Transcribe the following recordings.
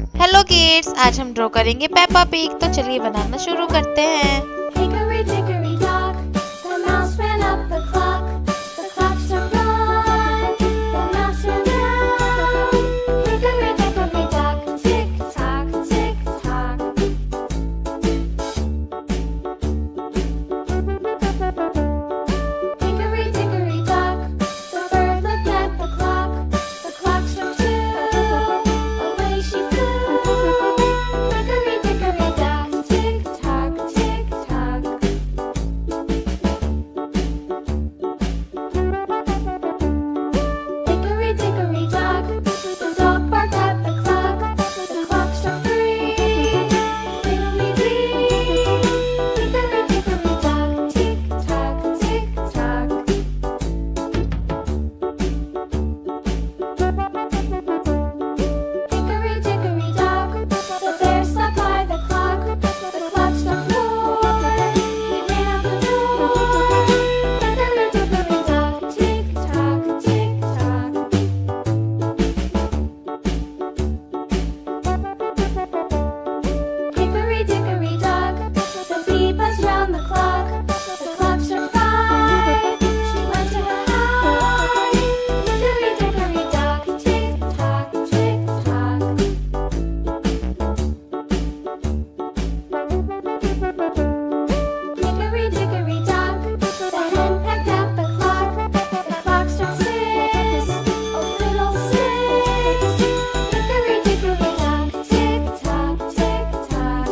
Hello kids, आज हम draw करेंगे पेपा पिग। तो चलिए बनाना शुरू करते हैं। Hickory dickory dock, the mouse ran up the clock. The clock struck one, the mouse ran down. Hickory dickory dock, tick tock, tick tock. Hickory dickory dock, the bird looked at the clock. The clock struck two, away she flew. Hickory dickory dock, tick tock, tick tock. Hickory dickory dock, the dog barked at the clock. The clock struck three, fiddly-dee. Hickory dickory dock, tick tock, tick tock. Hickory dickory dock, the bear sat by the clock. The clock struck four, he ran out the door. Hickory dickory dock, tick tock, tick tock. Hickory dickory dock, the bee buzzed round the clock. The clock struck five, she went to her hive. Hickory dickory dock, tick tock, tick tock. Hickory dickory dock, the hen pecked at the clock. The clock struck six, oh fiddlesticks. Hickory dickory dock, tick tock, tick tock.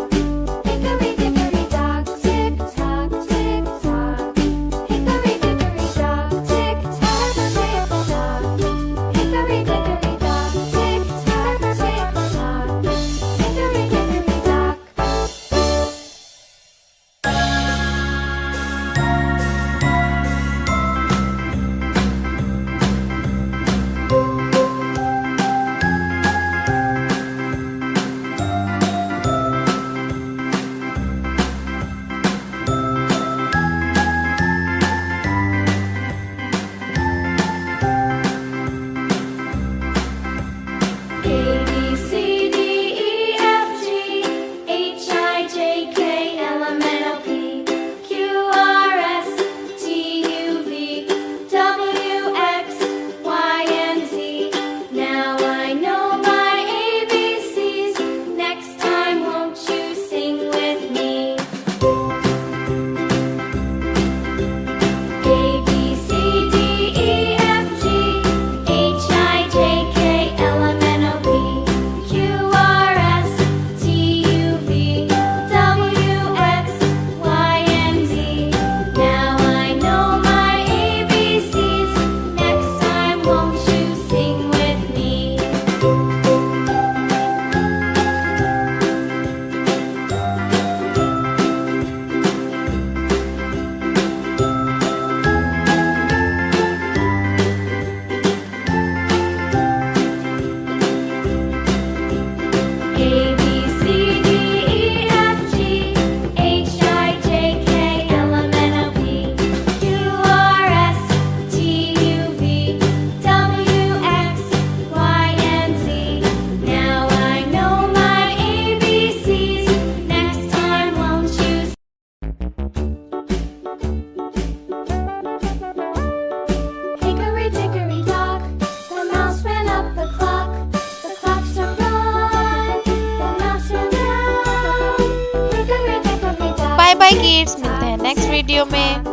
Hickory dickory dock, tick tock, tick tock. Hickory dickory dock, tick tock, tick tock. Hickory dickory dock, tick tock, tick tock. Hickory dickory dock. A B C D E F G H I J K L M N O P Q R S T U V W X Y and Z. Now I know my ABCs. Next time, won't you sing with me? A B C D E F G H I J K L M N O P Q R S T U V W X Y and Z. Now I know my ABCs. Next time, won't you sing with me? A B C D E F G H I J K L M N O P Q R S T U V W X Y and Z. Now I know my ABCs. Next time, won't you? Hickory dickory dock, the mouse ran up the clock. The clock struck one, the mouse ran down. Hickory dickory dock. Bye bye kids, मिलते हैं next video में।